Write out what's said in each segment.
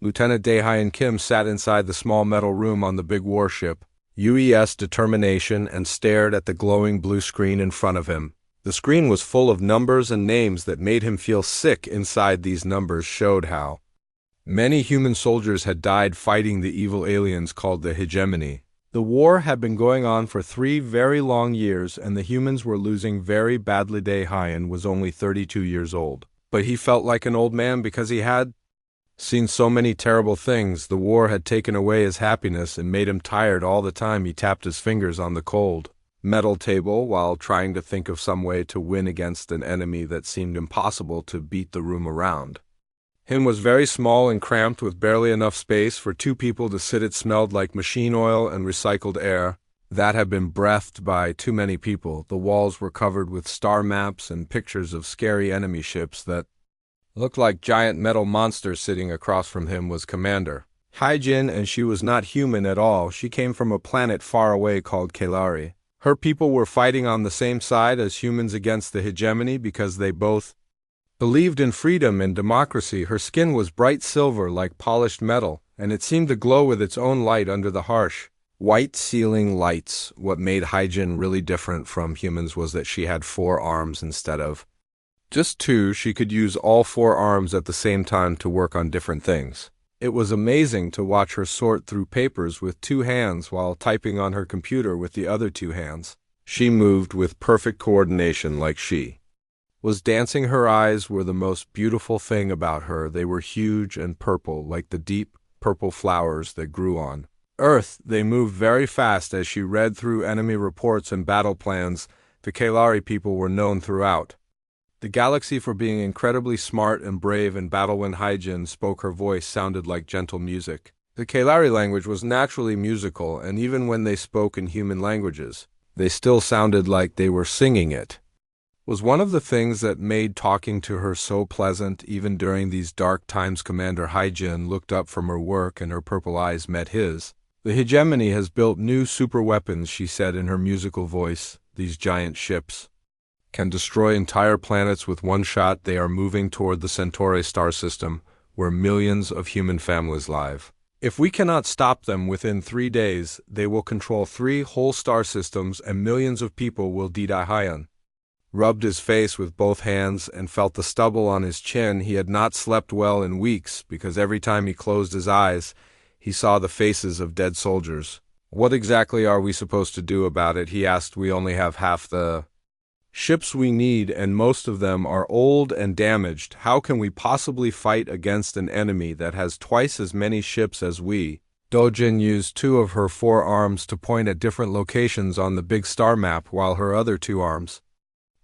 Lieutenant Dae-hyun Kim sat inside the small metal room on the big warship, UES Determination, and stared at the glowing blue screen in front of him. The screen was full of numbers and names that made him feel sick. Inside these numbers showed how many human soldiers had died fighting the evil aliens called the Hegemony. The war had been going on for 3 very long years, and the humans were losing very badly. Dae-hyun was only 32 years old, but he felt like an old man because he had seen so many terrible things. The war had taken away his happiness and made him tired all the time. He tapped his fingers on the cold metal table while trying to think of some way to win against an enemy that seemed impossible to beat. The room around him was very small and cramped, with barely enough space for 2 people to sit. It smelled like machine oil and recycled air that had been breathed by too many people. The walls were covered with star maps and pictures of scary enemy ships that looked like giant metal monsters. Sitting across from him was Commander Hyjin, and she was not human at all. She came from a planet far away called Kalari. Her people were fighting on the same side as humans against the hegemony because they both believed in freedom and democracy. Her skin was bright silver like polished metal, and it seemed to glow with its own light under the harsh white ceiling lights. What made Hyjin really different from humans was that she had 4 arms instead of just 2. She could use all 4 arms at the same time to work on different things. It was amazing to watch her sort through papers with 2 hands while typing on her computer with the other 2 hands. She moved with perfect coordination, like she was dancing. Her eyes were the most beautiful thing about her. They were huge and purple, like the deep purple flowers that grew on Earth. They moved very fast as she read through enemy reports and battle plans. The Kalari people were known throughout the galaxy for being incredibly smart and brave in battle. When Hyjin spoke, her voice sounded like gentle music. The Kalari language was naturally musical, and even when they spoke in human languages, they still sounded like they were singing it. Was one of the things that made talking to her so pleasant. Even during these dark times, Commander Hyjin looked up from her work and her purple eyes met his. The hegemony has built new super weapons, she said in her musical voice. These giant ships can destroy entire planets with one shot. They are moving toward the Centauri star system, where millions of human families live. If we cannot stop them within 3 days, they will control 3 whole star systems and millions of people will die. Dae-hyun rubbed his face with both hands and felt the stubble on his chin. He had not slept well in weeks because every time he closed his eyes, he saw the faces of dead soldiers. What exactly are we supposed to do about it? He asked. We only have half the ships we need, and most of them are old and damaged. How can we possibly fight against an enemy that has twice as many ships as we? Dojin used 2 of her 4 arms to point at different locations on the big star map, while her other 2 arms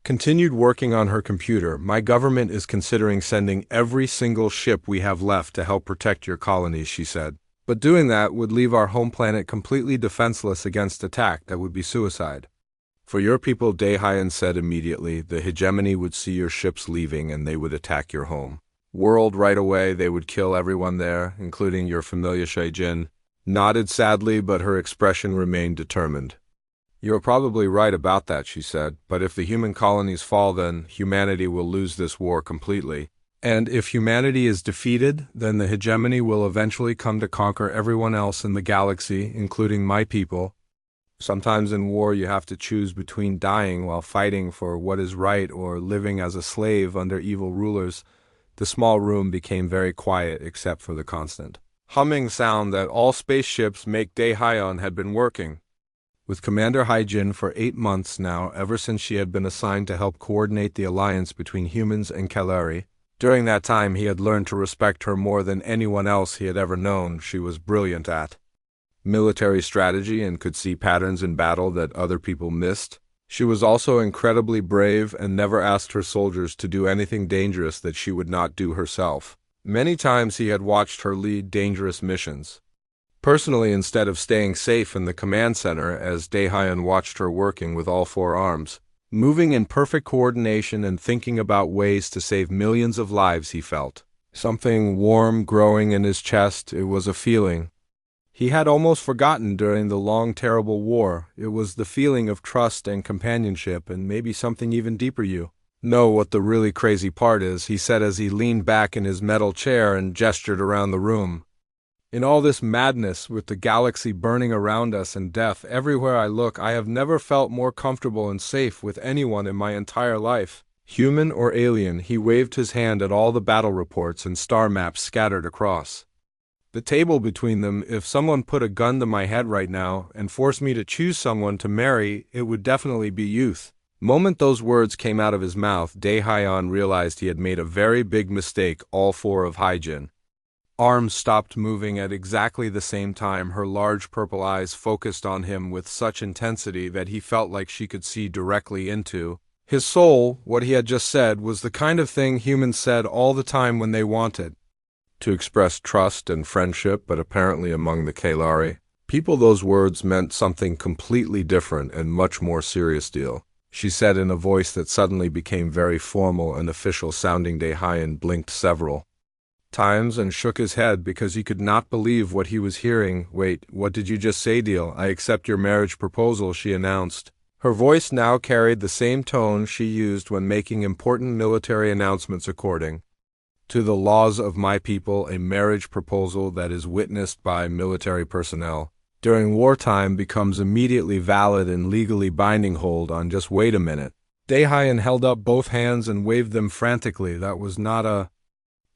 continued working on her computer. My government is considering sending every single ship we have left to help protect your colonies, she said. But doing that would leave our home planet completely defenseless against attack. That would be suicide. For your people, Dae-hyun said immediately, the hegemony would see your ships leaving and they would attack your home world right away. They would kill everyone there, including your familiar. Hyjin nodded sadly, but her expression remained determined. You're probably right about that, she said, but if the human colonies fall, then humanity will lose this war completely. And if humanity is defeated, then the hegemony will eventually come to conquer everyone else in the galaxy, including my people. Sometimes in war you have to choose between dying while fighting for what is right or living as a slave under evil rulers. The small room became very quiet except for the constant humming sound that all spaceships make. Dae-hyun had been working with Commander Hyjin for 8 months now, ever since she had been assigned to help coordinate the alliance between humans and Kalari. During that time he had learned to respect her more than anyone else he had ever known. She was brilliant at military strategy and could see patterns in battle that other people missed. She was also incredibly brave and never asked her soldiers to do anything dangerous that she would not do herself. Many times he had watched her lead dangerous missions personally instead of staying safe in the command center, as Dae-hyun watched her working with all 4 arms, moving in perfect coordination and thinking about ways to save millions of lives. He felt something warm growing in his chest. It was a feeling he had almost forgotten during the long, terrible war. It was the feeling of trust and companionship, and maybe something even deeper. You know what the really crazy part is, he said as he leaned back in his metal chair and gestured around the room. In all this madness, with the galaxy burning around us and death everywhere I look, I have never felt more comfortable and safe with anyone in my entire life. Human or alien, he waved his hand at all the battle reports and star maps scattered across the table between them. If someone put a gun to my head right now and forced me to choose someone to marry, it would definitely be youth. Moment those words came out of his mouth, Dae-Hyeon realized he had made a very big mistake. All four of Hyjin arms stopped moving at exactly the same time. Her large purple eyes focused on him with such intensity that he felt like she could see directly into his soul. What he had just said was the kind of thing humans said all the time when they wanted to express trust and friendship, but apparently among the Kalari people those words meant something completely different and much more serious deal. She said in a voice that suddenly became very formal and official sounding. Dae-Hyeon blinked several times and shook his head because he could not believe what he was hearing. Wait, what did you just say, deal? I accept your marriage proposal, she announced. Her voice now carried the same tone she used when making important military announcements. According to the laws of my people, a marriage proposal that is witnessed by military personnel during wartime becomes immediately valid and legally binding. Hold on, just wait a minute. Dae-Hyeon held up both hands and waved them frantically. That was not a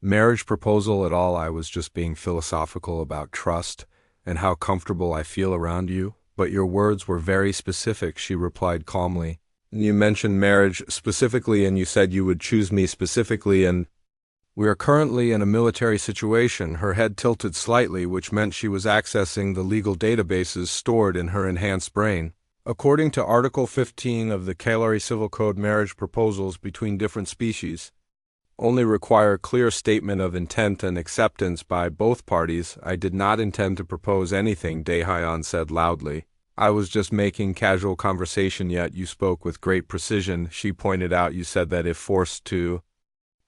marriage proposal at all. I was just being philosophical about trust and how comfortable I feel around you. But your words were very specific, she replied calmly. You mentioned marriage specifically and you said you would choose me specifically, and we are currently in a military situation. Her head tilted slightly, which meant she was accessing the legal databases stored in her enhanced brain. According to Article 15 of the Kalari Civil Code, marriage proposals between different species only require clear statement of intent and acceptance by both parties. I did not intend to propose anything, Dae-Hyeon said loudly. I was just making casual conversation, yet you spoke with great precision, she pointed out. You said that if forced to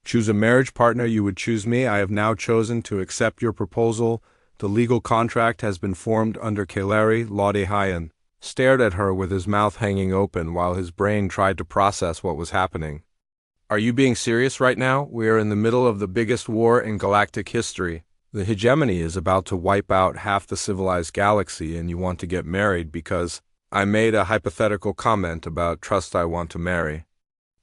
choose a marriage partner, you would choose me. I have now chosen to accept your proposal. The legal contract has been formed under Kalari law. Dae-Hyeon stared at her with his mouth hanging open while his brain tried to process what was happening. Are you being serious right now? We are in the middle of the biggest war in galactic history. The hegemony is about to wipe out half the civilized galaxy, and you want to get married because I made a hypothetical comment about trust. I want to marry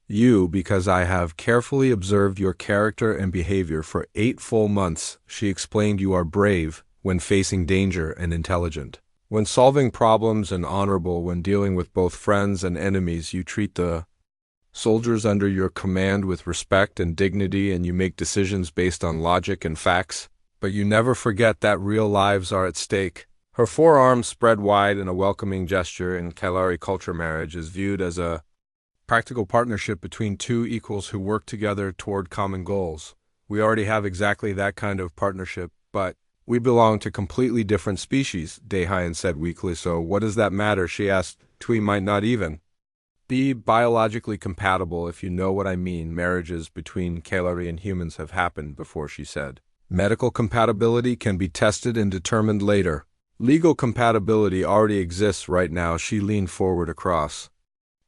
you because I have carefully observed your character and behavior for 8 full months, she explained. You are brave when facing danger and intelligent when solving problems and honorable when dealing with both friends and enemies. You treat the soldiers under your command with respect and dignity, and you make decisions based on logic and facts, but you never forget that real lives are at stake. Her forearms spread wide in a welcoming gesture. In Kalari culture, marriage is viewed as a practical partnership between two equals who work together toward common goals. We already have exactly that kind of partnership, but we belong to completely different species, Dae-Hyeon said weakly. So what does that matter, she asked. We might not even be biologically compatible, if you know what I mean. Marriages between Kalari and humans have happened before, she said. Medical compatibility can be tested and determined later. Legal compatibility already exists right now. She leaned forward across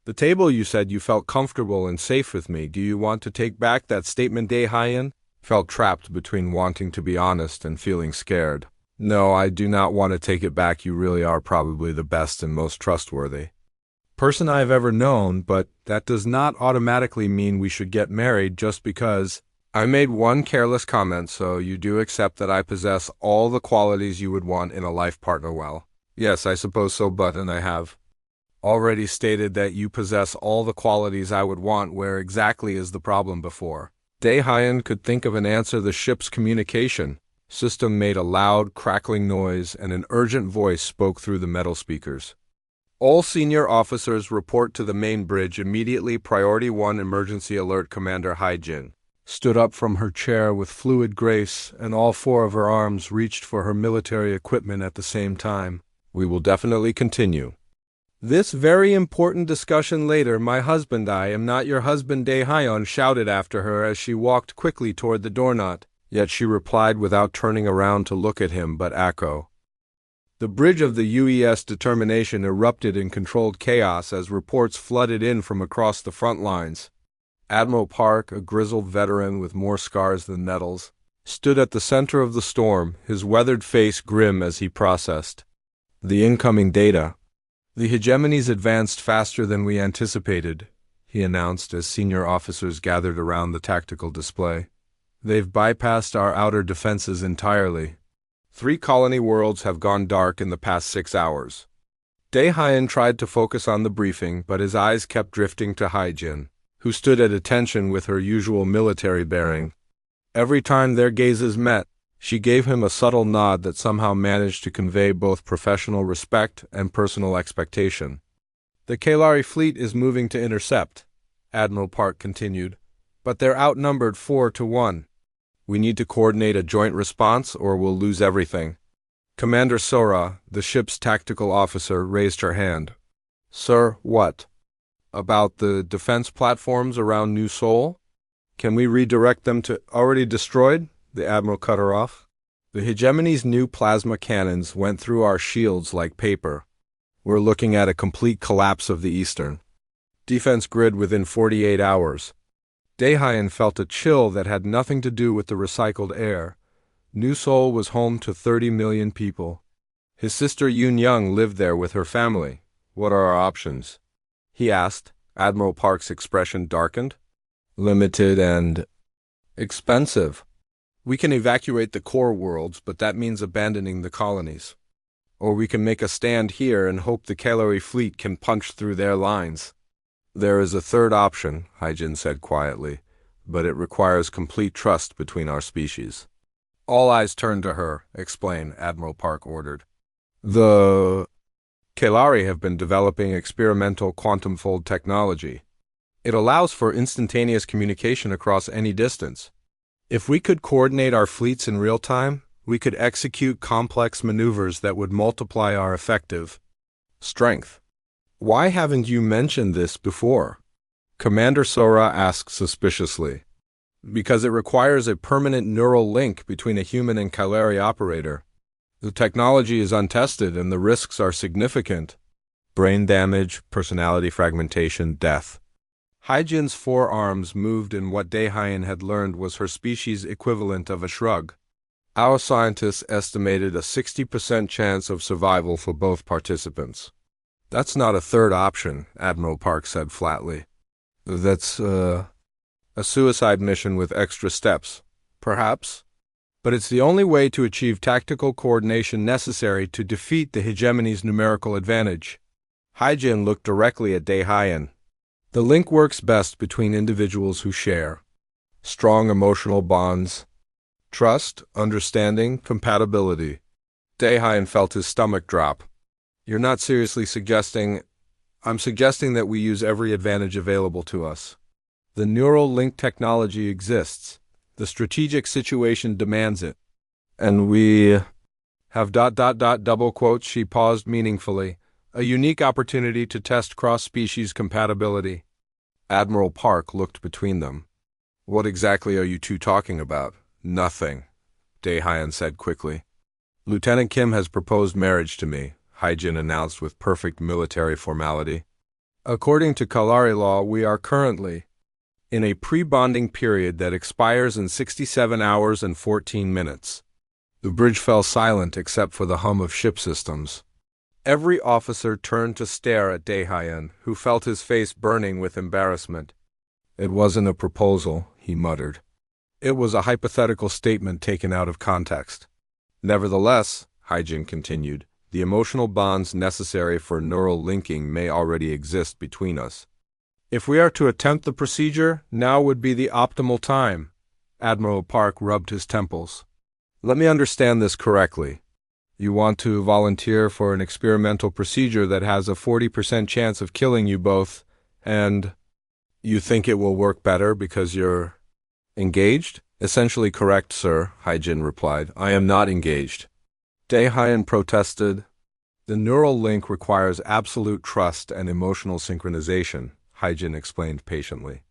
the table. You said you felt comfortable and safe with me. Do you want to take back that statement? Dae-Hyeon felt trapped between wanting to be honest and feeling scared. No, I do not want to take it back. You really are probably the best and most trustworthy person I have ever known, but that does not automatically mean we should get married just because I made one careless comment. So you do accept that I possess all the qualities you would want in a life partner? Well, yes, I suppose so, but and I have already stated that you possess all the qualities I would want. Where exactly is the problem? Before Dae-Hyeon could think of an answer, the ship's communication system made a loud, crackling noise, and an urgent voice spoke through the metal speakers. All senior officers report to the main bridge immediately. Priority 1 emergency alert. Commander Hyjin stood up from her chair with fluid grace, and all 4 of her arms reached for her military equipment at the same time. We will definitely continue this very important discussion later. My husband, I am not your husband, Dae-Hyeon shouted after her as she walked quickly toward the doorknob. Yet she replied without turning around to look at him but echo. The bridge of the UES Determination erupted in controlled chaos as reports flooded in from across the front lines. Admiral Park, a grizzled veteran with more scars than nettles, stood at the center of the storm, his weathered face grim as he processed the incoming data. The hegemonies advanced faster than we anticipated, he announced as senior officers gathered around the tactical display. They've bypassed our outer defenses entirely. 3 colony worlds have gone dark in the past 6 hours. Daehyun tried to focus on the briefing, but his eyes kept drifting to Haijin, who stood at attention with her usual military bearing. Every time their gazes met, she gave him a subtle nod that somehow managed to convey both professional respect and personal expectation. The Kalari fleet is moving to intercept, Admiral Park continued, but they're outnumbered 4 to 1. We need to coordinate a joint response or we'll lose everything. Commander Sora, the ship's tactical officer, raised her hand. Sir, what? About the defense platforms around New Seoul? Can we redirect them to already destroyed? The Admiral cut her off. The hegemony's new plasma cannons went through our shields like paper. We're looking at a complete collapse of the eastern defense grid within 48 hours. Daehyun felt a chill that had nothing to do with the recycled air. New Seoul was home to 30 million people. His sister Yoon Young lived there with her family. What are our options? He asked. Admiral Park's expression darkened. Limited and expensive. We can evacuate the core worlds, but that means abandoning the colonies. Or we can make a stand here and hope the Kalari fleet can punch through their lines. There is a third option, Haijin said quietly, but it requires complete trust between our species. All eyes turned to her, explain, Admiral Park ordered. The Kalari have been developing experimental quantum-fold technology. It allows for instantaneous communication across any distance. If we could coordinate our fleets in real time, we could execute complex maneuvers that would multiply our effective strength. Why haven't you mentioned this before? Commander Sora asked suspiciously. Because it requires a permanent neural link between a human and Kalari operator. The technology is untested and the risks are significant. Brain damage, personality fragmentation, death. Haijin's forearms moved in what Daehyun had learned was her species' equivalent of a shrug. Our scientists estimated a 60% chance of survival for both participants. That's not a third option, Admiral Park said flatly. That's, a suicide mission with extra steps, perhaps? But it's the only way to achieve tactical coordination necessary to defeat the hegemony's numerical advantage. Haijin looked directly at Daehyun. The link works best between individuals who share strong emotional bonds, trust, understanding, compatibility. Daehyun felt his stomach drop. You're not seriously suggesting... I'm suggesting that we use every advantage available to us. The neural link technology exists. The strategic situation demands it. And we have ... double quotes, she paused meaningfully. A unique opportunity to test cross-species compatibility. Admiral Park looked between them. What exactly are you two talking about? Nothing, Daehyun said quickly. Lieutenant Kim has proposed marriage to me, Haijin announced with perfect military formality. According to Kalari law, we are currently in a pre-bonding period that expires in 67 hours and 14 minutes. The bridge fell silent except for the hum of ship systems. Every officer turned to stare at Daehyun, who felt his face burning with embarrassment. It wasn't a proposal, he muttered. It was a hypothetical statement taken out of context. Nevertheless, Haijin continued, the emotional bonds necessary for neural linking may already exist between us. If we are to attempt the procedure, now would be the optimal time. Admiral Park rubbed his temples. Let me understand this correctly. You want to volunteer for an experimental procedure that has a 40% chance of killing you both, and you think it will work better because you're engaged? Essentially correct, sir, Haijin replied. I am not engaged. Daehyun protested. The neural link requires absolute trust and emotional synchronization, Haijin explained patiently.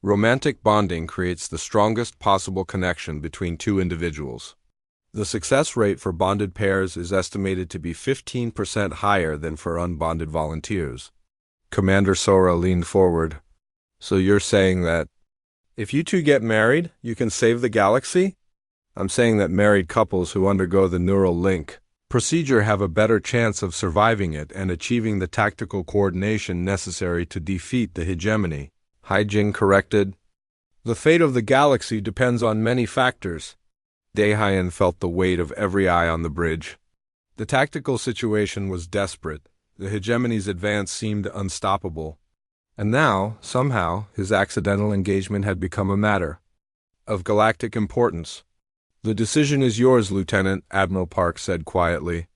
Romantic bonding creates the strongest possible connection between two individuals. The success rate for bonded pairs is estimated to be 15% higher than for unbonded volunteers. Commander Sora leaned forward. So you're saying that if you two get married, you can save the galaxy? I'm saying that married couples who undergo the neural link procedure have a better chance of surviving it and achieving the tactical coordination necessary to defeat the hegemony. Haijin corrected. The fate of the galaxy depends on many factors. Daehyun felt the weight of every eye on the bridge. The tactical situation was desperate. The hegemony's advance seemed unstoppable. And now, somehow, his accidental engagement had become a matter of galactic importance. The decision is yours, Lieutenant, Admiral Park said quietly.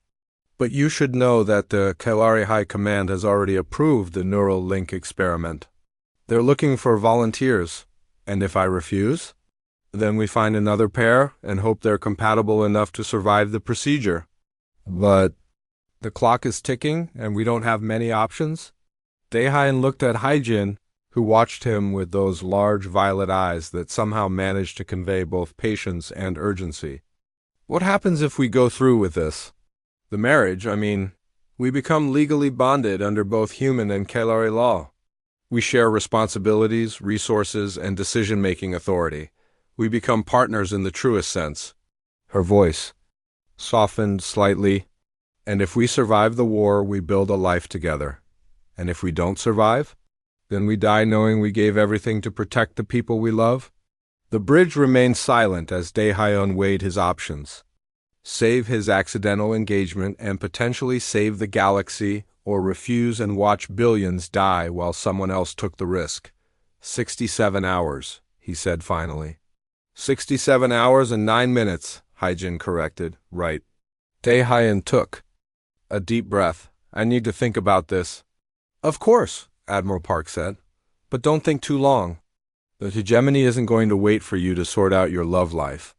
But you should know that the Kalari High Command has already approved the neural link experiment. They're looking for volunteers. And if I refuse? Then we find another pair and hope they're compatible enough to survive the procedure. But the clock is ticking and we don't have many options? Daehyun looked at Haijin, who watched him with those large violet eyes that somehow managed to convey both patience and urgency. What happens if we go through with this? The marriage, we become legally bonded under both human and Kalari law. We share responsibilities, resources, and decision-making authority. We become partners in the truest sense. Her voice softened slightly. And if we survive the war, we build a life together. And if we don't survive, then we die knowing we gave everything to protect the people we love. The bridge remained silent as Daehyun weighed his options. Save his accidental engagement and potentially save the galaxy, or refuse and watch billions die while someone else took the risk. 67 hours, he said finally. 67 hours and 9 minutes, Haijin corrected. Right. Daehyun took a deep breath. I need to think about this. Of course, Admiral Park said. But don't think too long. The hegemony isn't going to wait for you to sort out your love life.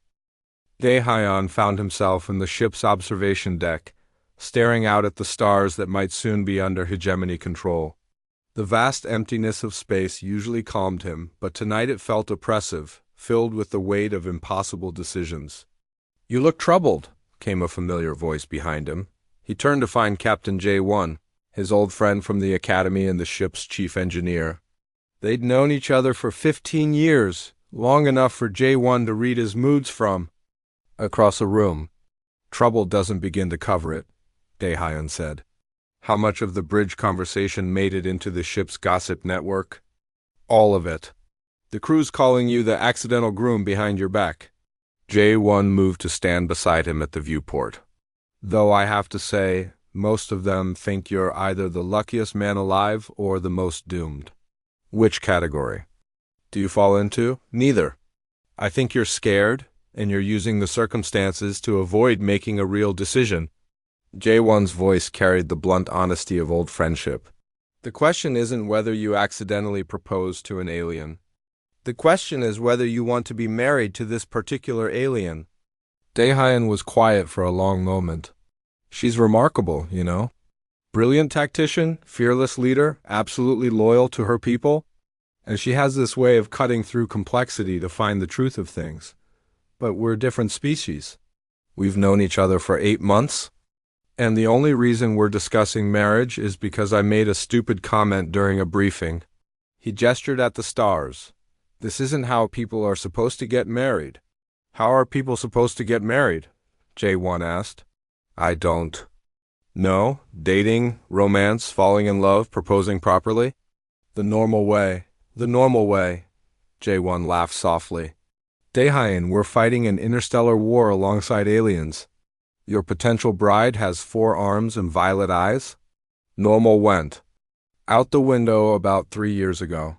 Daehyun found himself in the ship's observation deck, staring out at the stars that might soon be under hegemony control. The vast emptiness of space usually calmed him, but tonight it felt oppressive, filled with the weight of impossible decisions. You look troubled, came a familiar voice behind him. He turned to find Captain J1, his old friend from the academy and the ship's chief engineer. They'd known each other for 15 years, long enough for J1 to read his moods from across a room. Trouble doesn't begin to cover it, Daehyun said. How much of the bridge conversation made it into the ship's gossip network? All of it. The crew's calling you the accidental groom behind your back. J1 moved to stand beside him at the viewport. Though I have to say, most of them think you're either the luckiest man alive or the most doomed. Which category? Do you fall into? Neither. I think you're scared, and you're using the circumstances to avoid making a real decision. J1's voice carried the blunt honesty of old friendship. The question isn't whether you accidentally proposed to an alien. The question is whether you want to be married to this particular alien. Daehyun was quiet for a long moment. She's remarkable, you know. Brilliant tactician, fearless leader, absolutely loyal to her people. And she has this way of cutting through complexity to find the truth of things. But we're different species. We've known each other for 8 months. And the only reason we're discussing marriage is because I made a stupid comment during a briefing. He gestured at the stars. This isn't how people are supposed to get married. How are people supposed to get married? J1 asked. I don't. No? Dating, romance, falling in love, proposing properly? The normal way. The normal way. J1 laughed softly. Daehyun, we're fighting an interstellar war alongside aliens. Your potential bride has 4 arms and violet eyes? Normal went out the window about 3 years ago.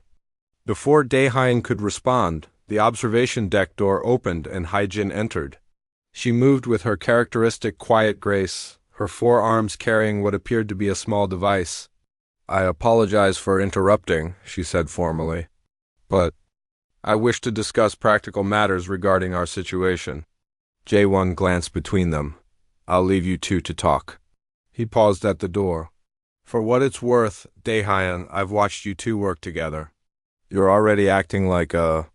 Before Daehyun could respond, the observation deck door opened and Haijin entered. She moved with her characteristic quiet grace, her 4 arms carrying what appeared to be a small device. I apologize for interrupting, she said formally. But I wish to discuss practical matters regarding our situation. J1 glanced between them. I'll leave you two to talk. He paused at the door. For what it's worth, Daehyun, I've watched you two work together. You're already acting like a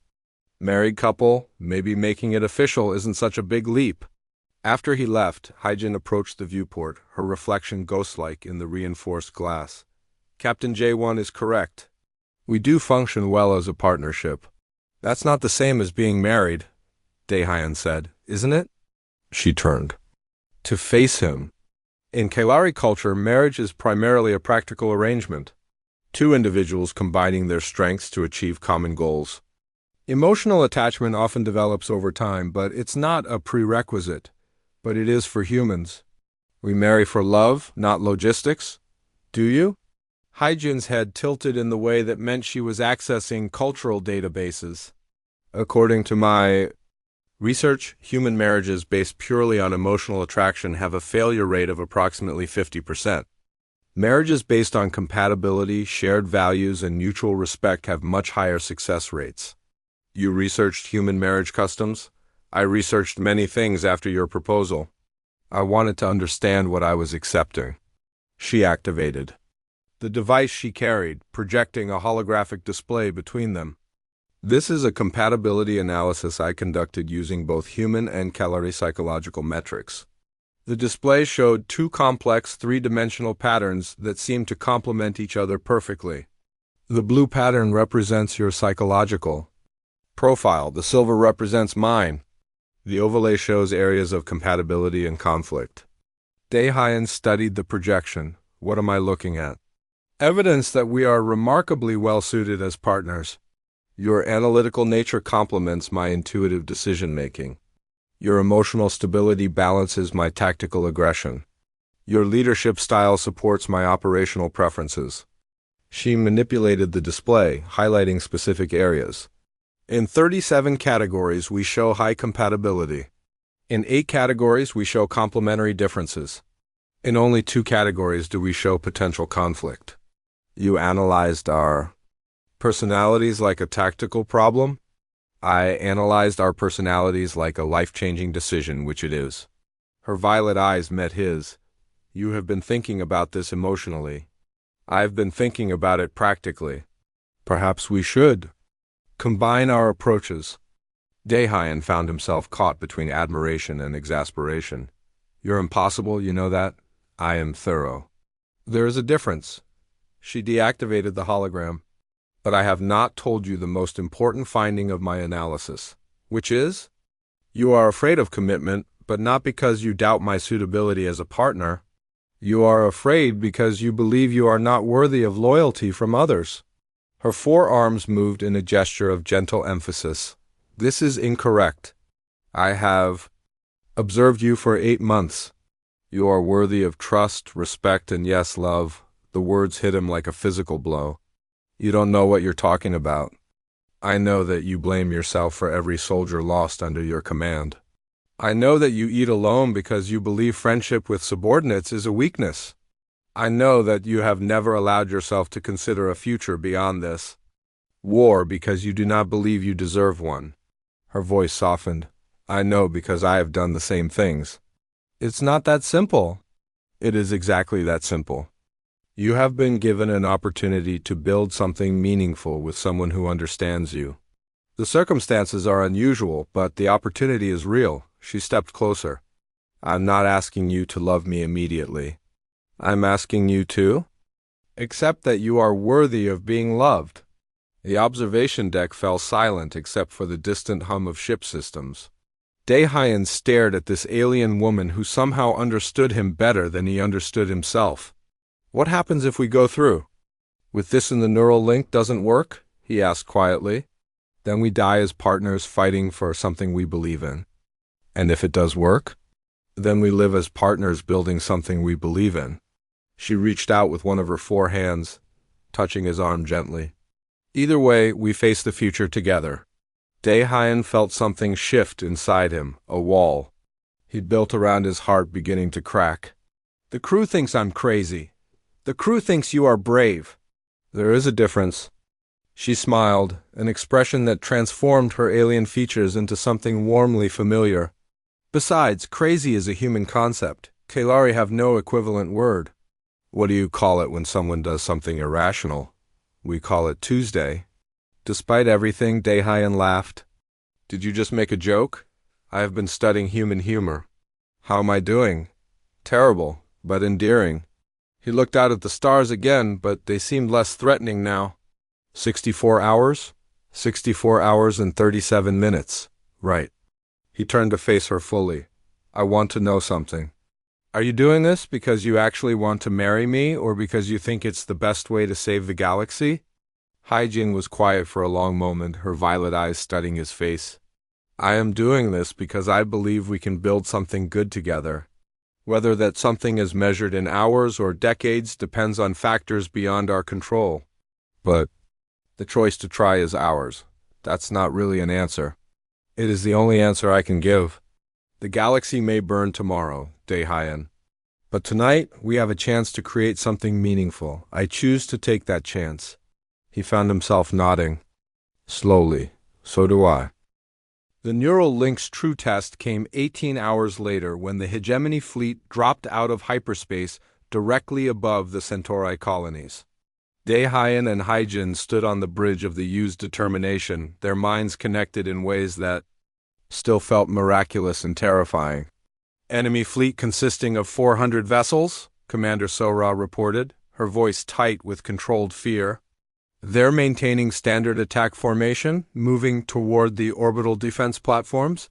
married couple. Maybe making it official isn't such a big leap. After he left, Haijin approached the viewport, her reflection ghost-like in the reinforced glass. Captain J1 is correct. We do function well as a partnership. That's not the same as being married. Daehyun said. Isn't it? She turned to face him. In Kalari culture, marriage is primarily a practical arrangement. Two individuals combining their strengths to achieve common goals. Emotional attachment often develops over time, but it's not a prerequisite. But it is for humans. We marry for love, not logistics. Do you? Haijun's head tilted in the way that meant she was accessing cultural databases. According to my research, human marriages based purely on emotional attraction have a failure rate of approximately 50%. Marriages based on compatibility, shared values, and mutual respect have much higher success rates. You researched human marriage customs? I researched many things after your proposal. I wanted to understand what I was accepting. She activated the device she carried, projecting a holographic display between them. This is a compatibility analysis I conducted using both human and Kalari psychological metrics. The display showed two complex three-dimensional patterns that seemed to complement each other perfectly. The blue pattern represents your psychological profile. The silver represents mine. The overlay shows areas of compatibility and conflict. Daehyun studied the projection. What am I looking at? Evidence that we are remarkably well-suited as partners. Your analytical nature complements my intuitive decision-making. Your emotional stability balances my tactical aggression. Your leadership style supports my operational preferences. She manipulated the display, highlighting specific areas. In 37 categories, we show high compatibility. In 8 categories, we show complementary differences. In only 2 categories do we show potential conflict. You analyzed our personalities like a tactical problem? I analyzed our personalities like a life-changing decision, which it is. Her violet eyes met his. You have been thinking about this emotionally. I've been thinking about it practically. Perhaps we should combine our approaches. Daehyun found himself caught between admiration and exasperation. You're impossible, you know that? I am thorough. There is a difference. She deactivated the hologram. But I have not told you the most important finding of my analysis, which is, you are afraid of commitment, but not because you doubt my suitability as a partner. You are afraid because you believe you are not worthy of loyalty from others. Her forearms moved in a gesture of gentle emphasis. This is incorrect. I have observed you for 8 months. You are worthy of trust, respect, and yes, love. The words hit him like a physical blow. You don't know what you're talking about. I know that you blame yourself for every soldier lost under your command. I know that you eat alone because you believe friendship with subordinates is a weakness. I know that you have never allowed yourself to consider a future beyond this. War because you do not believe you deserve one. Her voice softened. I know because I have done the same things. It's not that simple. It is exactly that simple. You have been given an opportunity to build something meaningful with someone who understands you. The circumstances are unusual, but the opportunity is real. She stepped closer. I'm not asking you to love me immediately. I'm asking you to accept that you are worthy of being loved. The observation deck fell silent except for the distant hum of ship systems. Daehyun stared at this alien woman who somehow understood him better than he understood himself. What happens if we go through? With this in the neural link doesn't work? He asked quietly. Then we die as partners fighting for something we believe in. And if it does work? Then we live as partners building something we believe in. She reached out with one of her 4 hands, touching his arm gently. Either way, we face the future together. Daehyun felt something shift inside him, a wall he'd built around his heart beginning to crack. The crew thinks I'm crazy. The crew thinks you are brave. There is a difference. She smiled, an expression that transformed her alien features into something warmly familiar. Besides, crazy is a human concept. Kalari have no equivalent word. What do you call it when someone does something irrational? We call it Tuesday. Despite everything, Daehyun laughed. Did you just make a joke? I have been studying human humor. How am I doing? Terrible, but endearing. He looked out at the stars again, but they seemed less threatening now. 64 hours? 64 hours and 37 minutes. Right. He turned to face her fully. I want to know something. Are you doing this because you actually want to marry me or because you think it's the best way to save the galaxy? Hyjin was quiet for a long moment, her violet eyes studying his face. I am doing this because I believe we can build something good together. Whether that something is measured in hours or decades depends on factors beyond our control. But the choice to try is ours. That's not really an answer. It is the only answer I can give. The galaxy may burn tomorrow, Daehyun. But tonight, we have a chance to create something meaningful. I choose to take that chance. He found himself nodding. Slowly. So do I. The Neural Link's true test came 18 hours later when the hegemony fleet dropped out of hyperspace directly above the Centauri colonies. Daehyun and Hyjin stood on the bridge of the U's determination, their minds connected in ways that still felt miraculous and terrifying. Enemy fleet consisting of 400 vessels, Commander Sora reported, her voice tight with controlled fear. They're maintaining standard attack formation, moving toward the orbital defense platforms.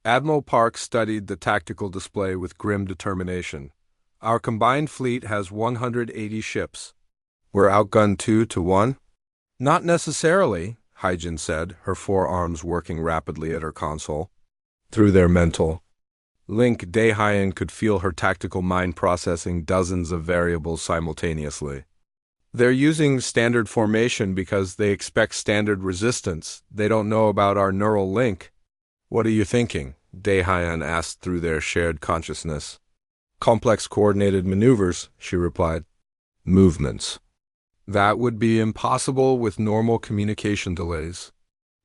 Admiral Park studied the tactical display with grim determination. Our combined fleet has 180 ships. We're outgunned 2-1? Not necessarily, Hyjin said, her forearms working rapidly at her console. Through their mental link, Daehyun could feel her tactical mind processing dozens of variables simultaneously. They're using standard formation because they expect standard resistance. They don't know about our neural link. What are you thinking? Daehyun asked through their shared consciousness. Complex coordinated maneuvers, she replied. Movements. That would be impossible with normal communication delays.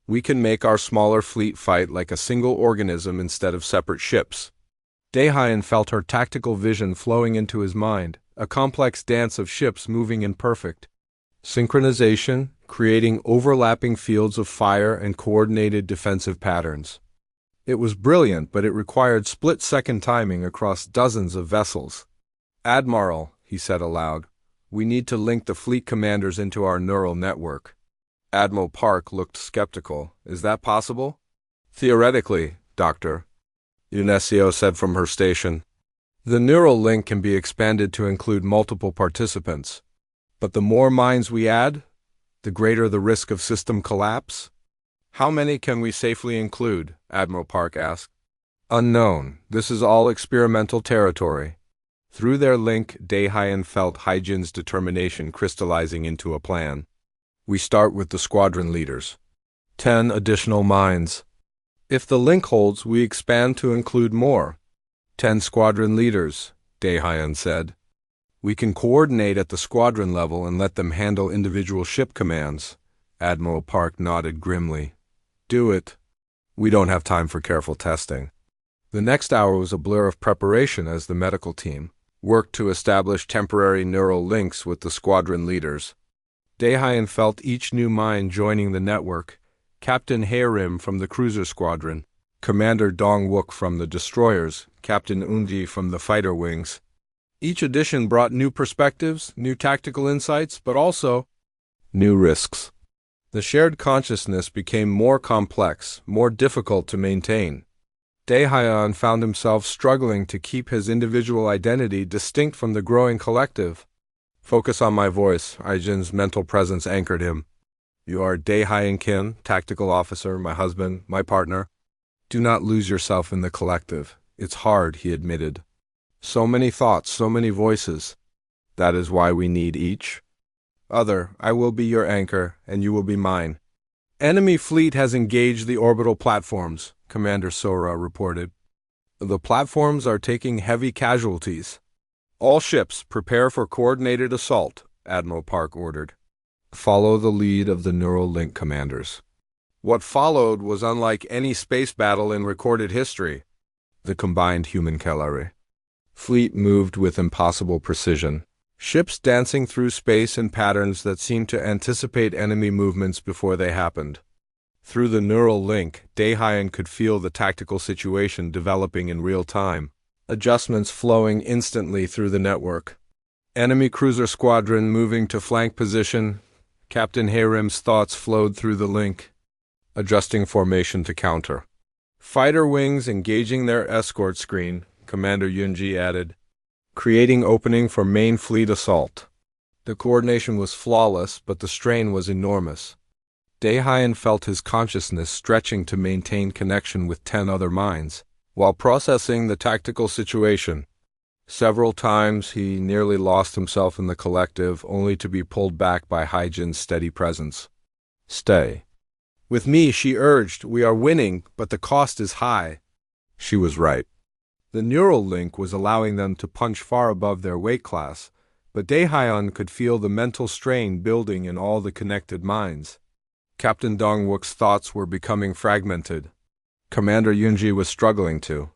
We can make our smaller fleet fight like a single organism instead of separate ships. Daehyun felt her tactical vision flowing into his mind, a complex dance of ships moving in perfect synchronization, creating overlapping fields of fire and coordinated defensive patterns. It was brilliant, but it required split-second timing across dozens of vessels. Admiral, he said aloud, we need to link the fleet commanders into our neural network. Admiral Park looked skeptical. Is that possible? Theoretically, Doctor, Unesio said from her station. The neural link can be expanded to include multiple participants. But the more minds we add, the greater the risk of system collapse. How many can we safely include? Admiral Park asked. Unknown. This is all experimental territory. Through their link, Daehyun felt Hyjin's determination crystallizing into a plan. We start with the squadron leaders. 10 additional minds. If the link holds, we expand to include more. 10 squadron leaders, Daehyun said. We can coordinate at the squadron level and let them handle individual ship commands. Admiral Park nodded grimly. Do it. We don't have time for careful testing. The next hour was a blur of preparation as the medical team worked to establish temporary neural links with the squadron leaders. Daehyun felt each new mind joining the network. Captain Haerim from the cruiser squadron, Commander Dong-wook from the destroyers, Captain Unji from the fighter wings. Each addition brought new perspectives, new tactical insights, but also new risks. The shared consciousness became more complex, more difficult to maintain. Daehyun found himself struggling to keep his individual identity distinct from the growing collective. Focus on my voice, Hyjin's mental presence anchored him. You are Daehyun Kim, tactical officer, my husband, my partner. Do not lose yourself in the collective. It's hard, he admitted. So many thoughts, so many voices. That is why we need each other. I will be your anchor, and you will be mine. Enemy fleet has engaged the orbital platforms, Commander Sora reported. The platforms are taking heavy casualties. All ships prepare for coordinated assault, Admiral Park ordered. Follow the lead of the neural link commanders. What followed was unlike any space battle in recorded history. The combined human cavalry fleet moved with impossible precision, ships dancing through space in patterns that seemed to anticipate enemy movements before they happened. Through the neural link, Daehyun could feel the tactical situation developing in real time, adjustments flowing instantly through the network. Enemy cruiser squadron moving to flank position. Captain Haerim's thoughts flowed through the link, adjusting formation to counter. Fighter wings engaging their escort screen, Commander Yunji added, creating opening for main fleet assault. The coordination was flawless, but the strain was enormous. Daehyun felt his consciousness stretching to maintain connection with 10 other minds, while processing the tactical situation. Several times he nearly lost himself in the collective, only to be pulled back by Haijin's steady presence. Stay. With me, she urged, we are winning, but the cost is high. She was right. The neural link was allowing them to punch far above their weight class, but Daehyun could feel the mental strain building in all the connected minds. Captain Dongwook's thoughts were becoming fragmented. Commander Yunji was struggling to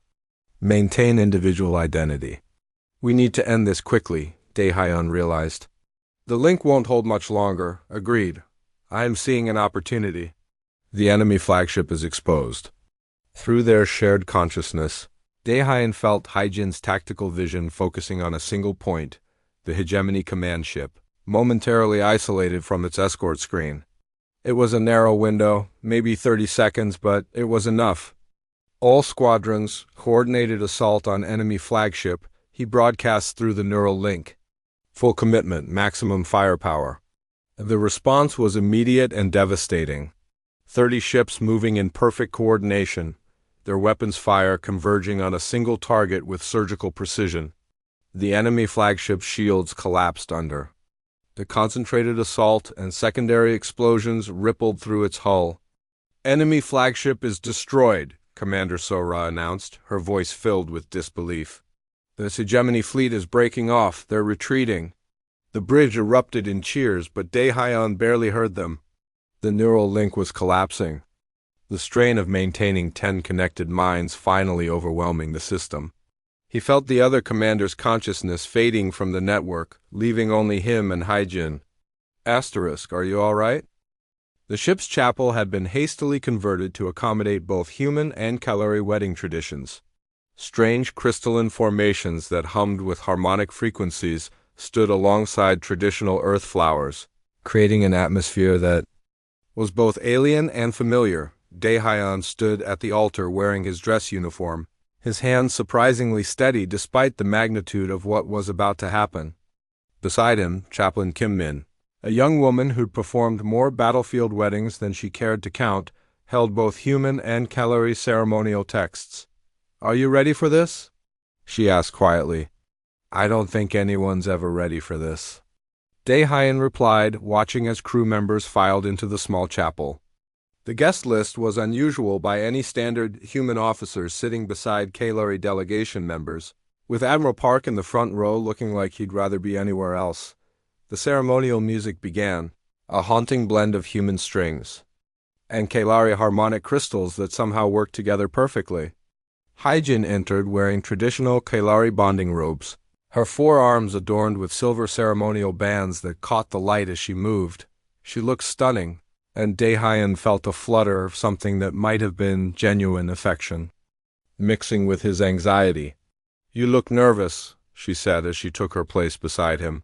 maintain individual identity. We need to end this quickly, Daehyun realized. The link won't hold much longer, agreed. I am seeing an opportunity. The enemy flagship is exposed. Through their shared consciousness, Daehyun felt Haijin's tactical vision focusing on a single point, the hegemony command ship, momentarily isolated from its escort screen. It was a narrow window, maybe 30 seconds, but it was enough. All squadrons, coordinated assault on enemy flagship, he broadcasts through the neural link. Full commitment, maximum firepower. The response was immediate and devastating. 30 ships moving in perfect coordination, their weapons fire converging on a single target with surgical precision. The enemy flagship's shields collapsed under. The concentrated assault and secondary explosions rippled through its hull. Enemy flagship is destroyed, Commander Sora announced, her voice filled with disbelief. The hegemony fleet is breaking off, they're retreating. The bridge erupted in cheers, but Daehyun barely heard them. The neural link was collapsing, the strain of maintaining 10 connected minds finally overwhelming the system. He felt the other commander's consciousness fading from the network, leaving only him and Haijin. Asterisk, are you all right? The ship's chapel had been hastily converted to accommodate both human and Kalari wedding traditions. Strange crystalline formations that hummed with harmonic frequencies stood alongside traditional earth flowers, creating an atmosphere that was both alien and familiar. Daehyun stood at the altar wearing his dress uniform, his hands surprisingly steady despite the magnitude of what was about to happen. Beside him, Chaplain Kim Min, a young woman who'd performed more battlefield weddings than she cared to count, held both human and Kalari ceremonial texts. Are you ready for this? She asked quietly. I don't think anyone's ever ready for this. Daehyun replied, watching as crew members filed into the small chapel. The guest list was unusual by any standard, human officers sitting beside Kalari delegation members, with Admiral Park in the front row looking like he'd rather be anywhere else. The ceremonial music began, a haunting blend of human strings and Kalari harmonic crystals that somehow worked together perfectly. Haijin entered wearing traditional Kalari bonding robes, her forearms adorned with silver ceremonial bands that caught the light as she moved. She looked stunning, and Daehyun felt a flutter of something that might have been genuine affection, mixing with his anxiety. You look nervous, she said as she took her place beside him.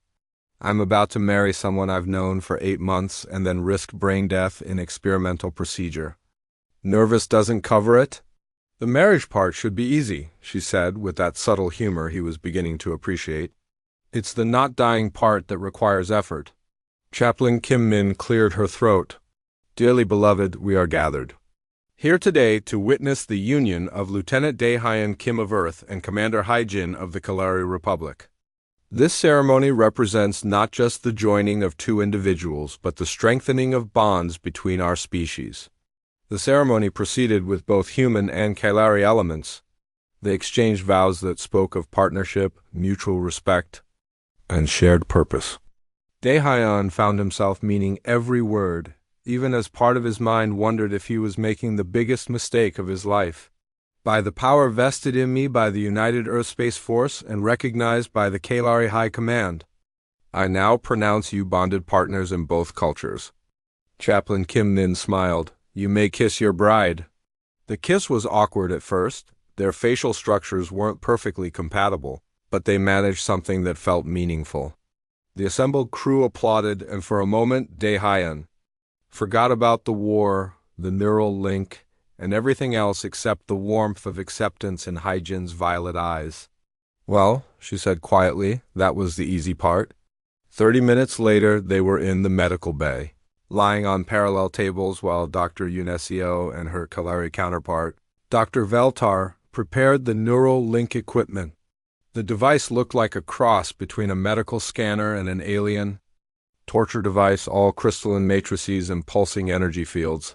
I'm about to marry someone I've known for 8 months and then risk brain death in experimental procedure. Nervous doesn't cover it? The marriage part should be easy, she said with that subtle humor he was beginning to appreciate. It's the not dying part that requires effort. Chaplain Kim Min cleared her throat. Dearly beloved, we are gathered here today to witness the union of Lieutenant Daehyun Kim of Earth and Commander Haijin of the Kalari Republic. This ceremony represents not just the joining of 2 individuals, but the strengthening of bonds between our species. The ceremony proceeded with both human and Kalari elements. They exchanged vows that spoke of partnership, mutual respect, and shared purpose. Daehyun found himself meaning every word, even as part of his mind wondered if he was making the biggest mistake of his life. By the power vested in me by the United Earth Space Force and recognized by the Kalari High Command, I now pronounce you bonded partners in both cultures. Chaplain Kim Min smiled. You may kiss your bride. The kiss was awkward at first. Their facial structures weren't perfectly compatible, but they managed something that felt meaningful. The assembled crew applauded, and for a moment Daehyun forgot about the war, the neural link, and everything else except the warmth of acceptance in Haijin's violet eyes. "Well," she said quietly, "that was the easy part." 30 minutes later, they were in the medical bay, lying on parallel tables while Dr. Unesio and her Kalari counterpart, Dr. Veltar, prepared the neural link equipment. The device looked like a cross between a medical scanner and an alien torture device, all crystalline matrices and pulsing energy fields.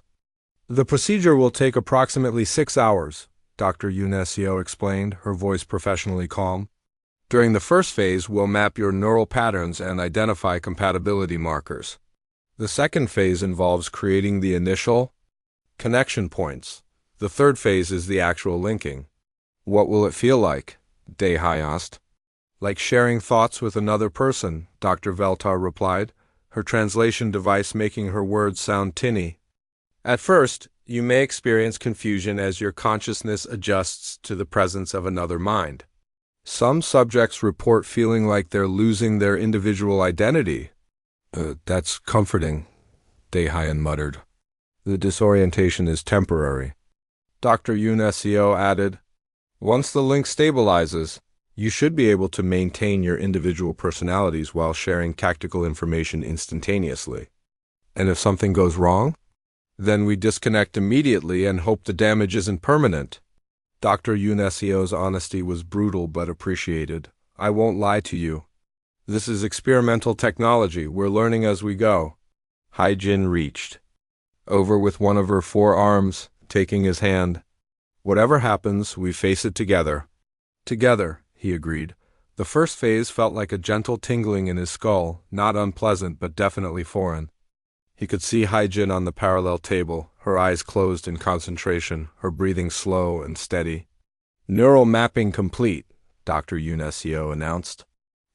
"The procedure will take approximately 6 hours, Dr. Unesio explained, her voice professionally calm. "During the first phase, we'll map your neural patterns and identify compatibility markers. The second phase involves creating the initial connection points. The third phase is the actual linking." "What will it feel like?" Dehai asked. "Like sharing thoughts with another person," Dr. Veltar replied, her translation device making her words sound tinny. "At first, you may experience confusion as your consciousness adjusts to the presence of another mind. Some subjects report feeling like they're losing their individual identity." That's comforting," Dehai muttered. "The disorientation is temporary." Dr. Unesio added, "Once the link stabilizes, you should be able to maintain your individual personalities while sharing tactical information instantaneously." "And if something goes wrong?" "Then we disconnect immediately and hope the damage isn't permanent." Dr. Unesio's honesty was brutal but appreciated. "I won't lie to you. This is experimental technology. We're learning as we go." Haijin reached over with one of her 4 arms, taking his hand. "Whatever happens, we face it together." "Together," he agreed. The first phase felt like a gentle tingling in his skull, not unpleasant but definitely foreign. He could see Haijin on the parallel table, her eyes closed in concentration, her breathing slow and steady. "Neural mapping complete," Dr. Unesio announced.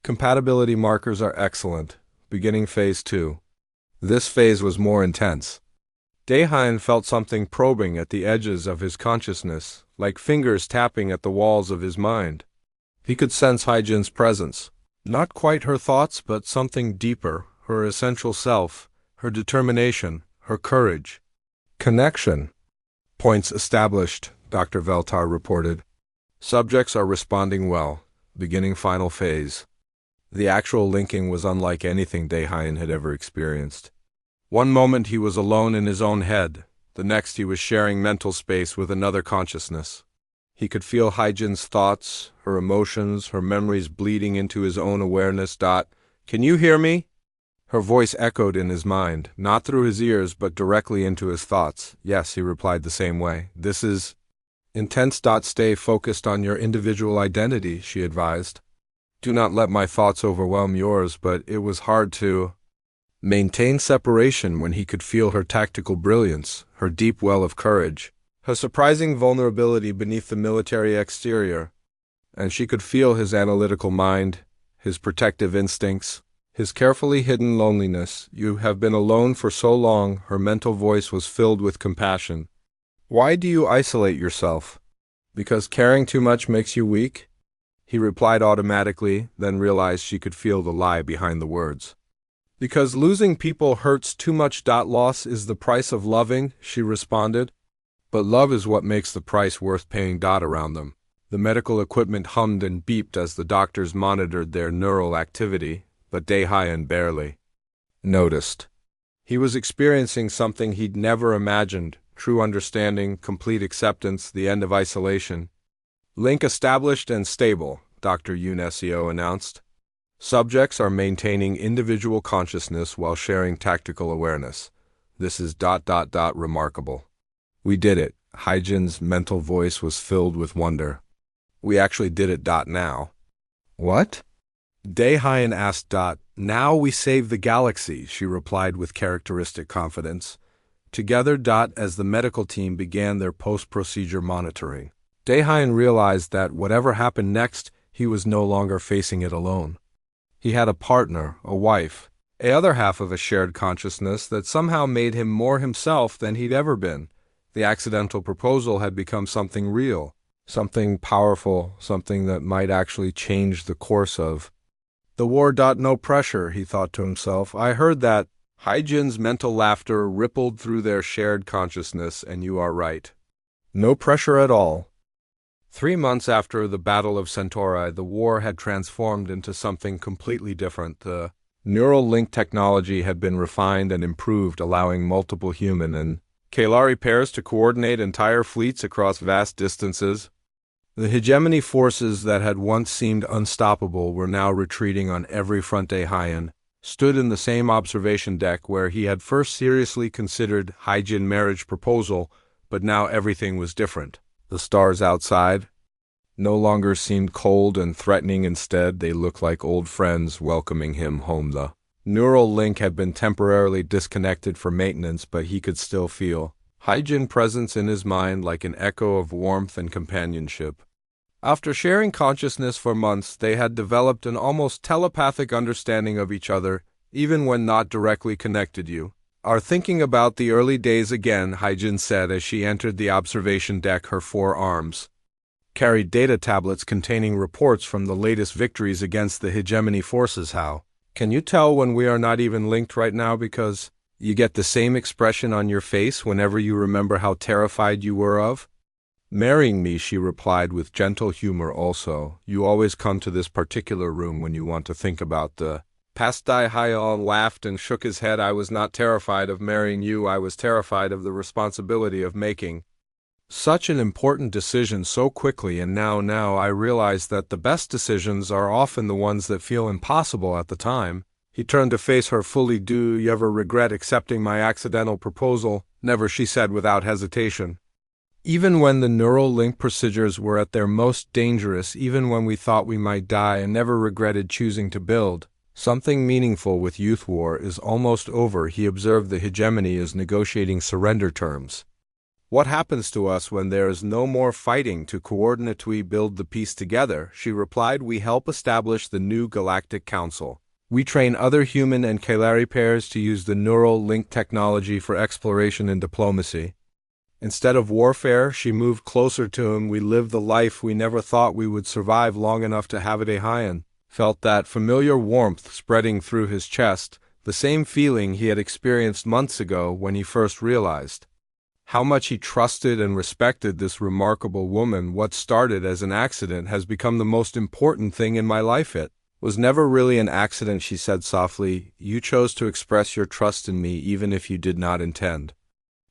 "Compatibility markers are excellent. Beginning phase 2. This phase was more intense. Daehan felt something probing at the edges of his consciousness, like fingers tapping at the walls of his mind. He could sense Haijin's presence. Not quite her thoughts, but something deeper, her essential self, her determination, her courage. "Connection. Points established," Dr. Veltar reported. "Subjects are responding well. Beginning final phase." The actual linking was unlike anything Daehan had ever experienced. One moment he was alone in his own head, the next he was sharing mental space with another consciousness. He could feel Haijin's thoughts, her emotions, her memories bleeding into his own awareness. "Can you hear me?" Her voice echoed in his mind, not through his ears but directly into his thoughts. "Yes," he replied the same way. "This is intense. Stay focused on your individual identity," she advised. "Do not let my thoughts overwhelm yours," but it was hard to maintain separation when he could feel her tactical brilliance, her deep well of courage, her surprising vulnerability beneath the military exterior. And she could feel his analytical mind, his protective instincts, his carefully hidden loneliness. "You have been alone for so long," her mental voice was filled with compassion. "Why do you isolate yourself? Because caring too much makes you weak?" He replied automatically, then realized she could feel the lie behind the words. "Because losing people hurts too much. Loss is the price of loving," she responded. "But love is what makes the price worth paying." Around them, the medical equipment hummed and beeped as the doctors monitored their neural activity, but Daehan barely noticed. He was experiencing something he'd never imagined: true understanding, complete acceptance, the end of isolation. "Link established and stable," Dr. Unesio announced. "Subjects are maintaining individual consciousness while sharing tactical awareness. This is ... remarkable." "We did it." Haijin's mental voice was filled with wonder. "We actually did it. Now." "What?" Daehan asked. "Now we save the galaxy," she replied with characteristic confidence. Together. As the medical team began their post-procedure monitoring, Daehan realized that whatever happened next, he was no longer facing it alone. He had a partner, a wife, a other half of a shared consciousness that somehow made him more himself than he'd ever been. The accidental proposal had become something real, something powerful, something that might actually change the course of the war. "No pressure," he thought to himself. "I heard that." Haijin's mental laughter rippled through their shared consciousness. "And you are right. No pressure at all. 3 months after the Battle of Centauri, the war had transformed into something completely different. The neural link technology had been refined and improved, allowing multiple human and Kalari pairs to coordinate entire fleets across vast distances. The hegemony forces that had once seemed unstoppable were now retreating on every front. Haiyan stood in the same observation deck where he had first seriously considered Haijin marriage proposal, but now everything was different. The stars outside no longer seemed cold and threatening. Instead, they looked like old friends welcoming him home. The neural link had been temporarily disconnected for maintenance, but he could still feel Haijin presence in his mind like an echo of warmth and companionship. After sharing consciousness for months, they had developed an almost telepathic understanding of each other, even when not directly connected. You are thinking about the early days again, Haijin said as she entered the observation deck. Her 4 arms carried data tablets containing reports from the latest victories against the hegemony forces. How can you tell when we are not even linked right now? Because you get the same expression on your face whenever you remember how terrified you were of marrying me, she replied with gentle humor. Also, you always come to this particular room when you want to think about the past. Haiyan laughed and shook his head. I was not terrified of marrying you. I was terrified of the responsibility of making such an important decision so quickly, and now I realize that the best decisions are often the ones that feel impossible at the time. He turned to face her fully. Do you ever regret accepting my accidental proposal? Never, she said without hesitation. Even when the neural link procedures were at their most dangerous, even when we thought we might die, and never regretted choosing to build something meaningful with youth. War is almost over, he observed. The hegemony is negotiating surrender terms. What happens to us when there is no more fighting to coordinate? We build the peace together, she replied. We help establish the new Galactic Council. We train other human and Kalari pairs to use the neural link technology for exploration and diplomacy. Instead of warfare, she moved closer to him. We live the life we never thought we would survive long enough to have it. Haiyan felt that familiar warmth spreading through his chest, the same feeling he had experienced months ago when he first realized how much he trusted and respected this remarkable woman. What started as an accident has become the most important thing in my life. It was never really an accident, she said softly. You chose to express your trust in me even if you did not intend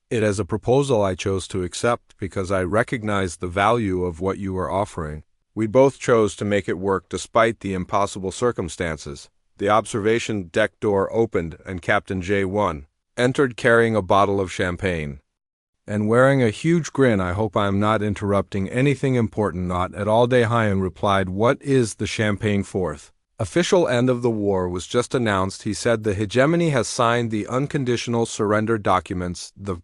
it as a proposal. I chose to accept because I recognized the value of what you were offering. We both chose to make it work despite the impossible circumstances. The observation deck door opened and Captain J1 entered carrying a bottle of champagne and wearing a huge grin. I hope I am not interrupting anything important. Not at all, Haiyan replied. What is the champagne for? Official end of the war was just announced, he said. The hegemony has signed the unconditional surrender documents. The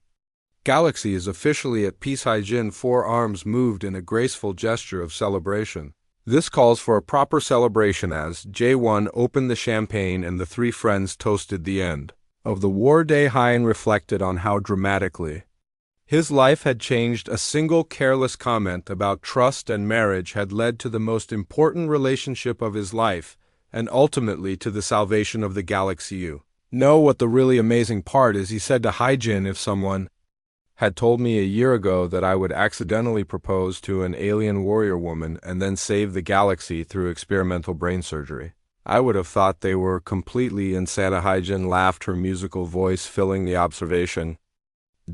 galaxy is officially at peace. Haijin 4 arms moved in a graceful gesture of celebration. This calls for a proper celebration as J1 opened the champagne and the 3 friends toasted the end of the war. Haiyan reflected on how dramatically his life had changed. A single careless comment about trust and marriage had led to the most important relationship of his life, and ultimately to the salvation of the galaxy. You know what the really amazing part is, he said to Haijin. If someone had told me a year ago that I would accidentally propose to an alien warrior woman and then save the galaxy through experimental brain surgery, I would have thought they were completely insane. Haijin laughed, her musical voice filling the observation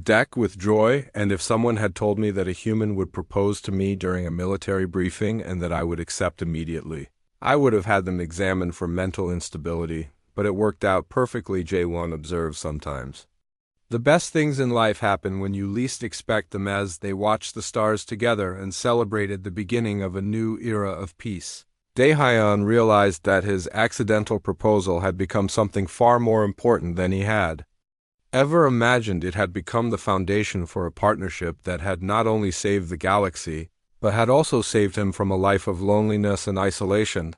deck with joy. And if someone had told me that a human would propose to me during a military briefing and that I would accept immediately, I would have had them examined for mental instability. But it worked out perfectly, J1 observed. Sometimes the best things in life happen when you least expect them. As they watched the stars together and celebrated the beginning of a new era of peace, Haiyan realized that his accidental proposal had become something far more important than he had ever imagined. It had become the foundation for a partnership that had not only saved the galaxy, but had also saved him from a life of loneliness and isolation.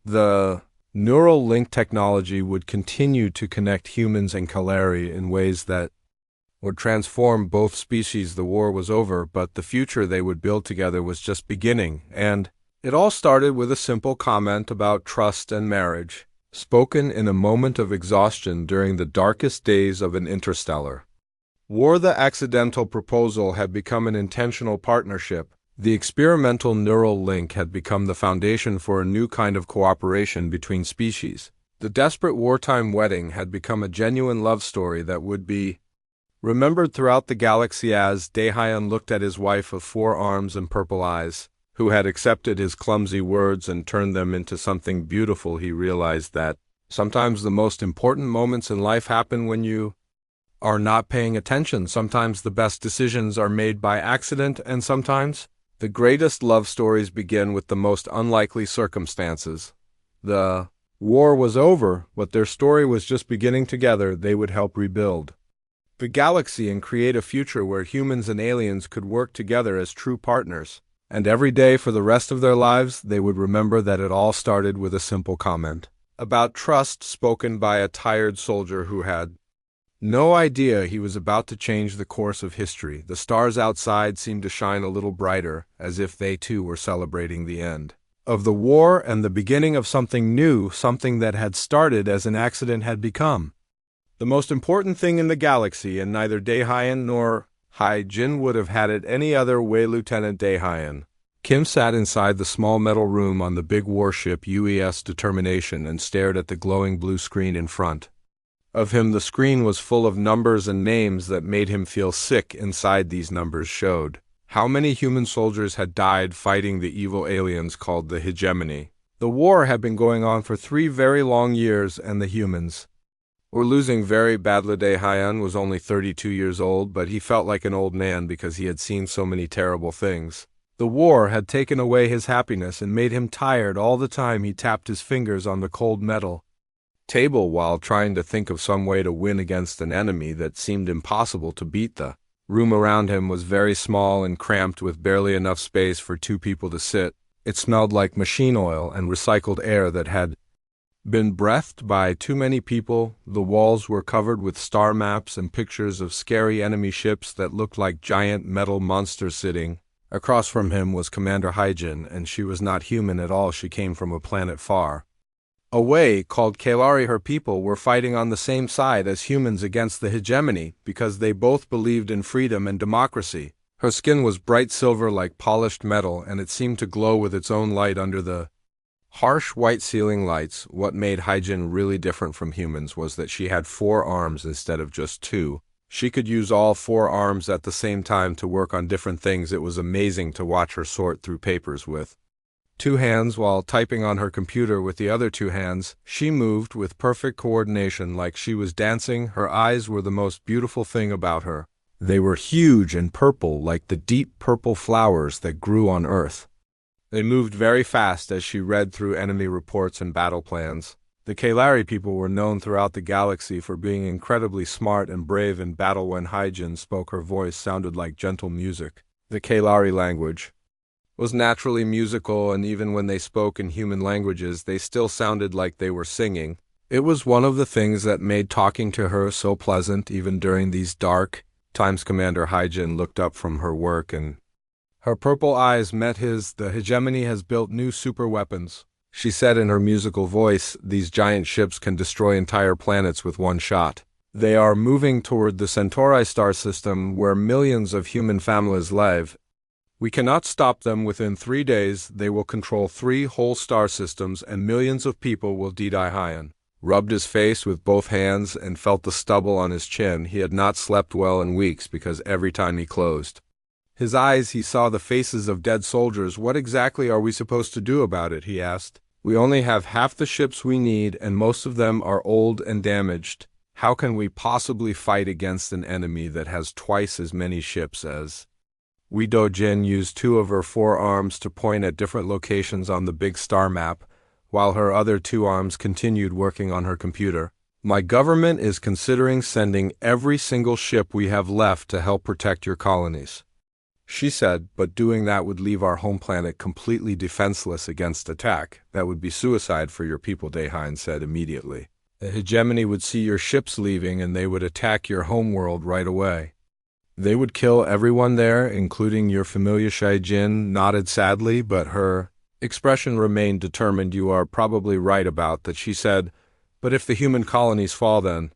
The neural link technology would continue to connect humans and Kalari in ways that would transform both species. The war was over, but the future they would build together was just beginning, and it all started with a simple comment about trust and marriage, spoken in a moment of exhaustion during the darkest days of an interstellar War. The accidental proposal had become an intentional partnership. The experimental neural link had become the foundation for a new kind of cooperation between species. The desperate wartime wedding had become a genuine love story that would be remembered throughout the galaxy. As Daehyun looked at his wife of 4 arms and purple eyes, who had accepted his clumsy words and turned them into something beautiful, he realized that sometimes the most important moments in life happen when you are not paying attention. Sometimes the best decisions are made by accident, and sometimes the greatest love stories begin with the most unlikely circumstances. The war was over, but their story was just beginning. Together, they would help rebuild the galaxy and create a future where humans and aliens could work together as true partners. And every day for the rest of their lives, they would remember that it all started with a simple comment about trust spoken by a tired soldier who had no idea he was about to change the course of history. The stars outside seemed to shine a little brighter, as if they too were celebrating the end of the war and the beginning of something new, something that had started as an accident had become the most important thing in the galaxy, and neither Daehyun nor Hai-Jin would have had it any other way. Lieutenant Daehyun. Kim sat inside the small metal room on the big warship HFY Determination and stared at the glowing blue screen in front of him. The screen was full of numbers and names that made him feel sick. Inside, these numbers showed how many human soldiers had died fighting the evil aliens called the Hegemony. The war had been going on for 3 very long years, and the humans were losing very badly. Daehyun was only 32 years old, but he felt like an old man because he had seen so many terrible things. The war had taken away his happiness and made him tired all the time. He tapped his fingers on the cold metal table while trying to think of some way to win against an enemy that seemed impossible to beat. The room around him was very small and cramped, with barely enough space for 2 people to sit. It smelled like machine oil and recycled air that had been breathed by too many people. The walls were covered with star maps and pictures of scary enemy ships that looked like giant metal monsters. Sitting across from him was Commander Hai-Jin, and she was not human at all. She came from a planet far away called Kalari. Her people were fighting on the same side as humans against the hegemony because they both believed in freedom and democracy. Her skin was bright silver like polished metal, and it seemed to glow with its own light under the harsh white ceiling lights. What made Hai-Jin really different from humans was that she had 4 arms instead of just 2. She could use all 4 arms at the same time to work on different things. It was amazing to watch her sort through papers with 2 hands while typing on her computer with the other 2 hands. She moved with perfect coordination like she was dancing. Her eyes were the most beautiful thing about her. They were huge and purple like the deep purple flowers that grew on Earth. They moved very fast as she read through enemy reports and battle plans. The Kalari people were known throughout the galaxy for being incredibly smart and brave in battle. When Hai-Jin spoke, her voice sounded like gentle music. The Kalari language was naturally musical, and even when they spoke in human languages, they still sounded like they were singing. It was one of the things that made talking to her so pleasant, even during these dark times. Commander Hai-Jin looked up from her work, and her purple eyes met his. The hegemony has built new super weapons, she said in her musical voice. These giant ships can destroy entire planets with one shot. They are moving toward the Centauri star system where millions of human families live. We cannot stop them. Within 3 days, they will control 3 whole star systems, and millions of people will die. Daehyun rubbed his face with both hands and felt the stubble on his chin. He had not slept well in weeks because every time he closed his eyes, he saw the faces of dead soldiers. What exactly are we supposed to do about it? He asked. We only have half the ships we need, and most of them are old and damaged. How can we possibly fight against an enemy that has twice as many ships as we? Dojin used 2 of her 4 arms to point at different locations on the big star map, while her other 2 arms continued working on her computer. My government is considering sending every single ship we have left to help protect your colonies, she said, but doing that would leave our home planet completely defenseless against attack. That would be suicide for your people, Daehyun said immediately. The hegemony would see your ships leaving and they would attack your homeworld right away. They would kill everyone there, including your familiar. Hai-Jin nodded sadly, but her expression remained determined. You are probably right about that, she said, but if the human colonies fall, then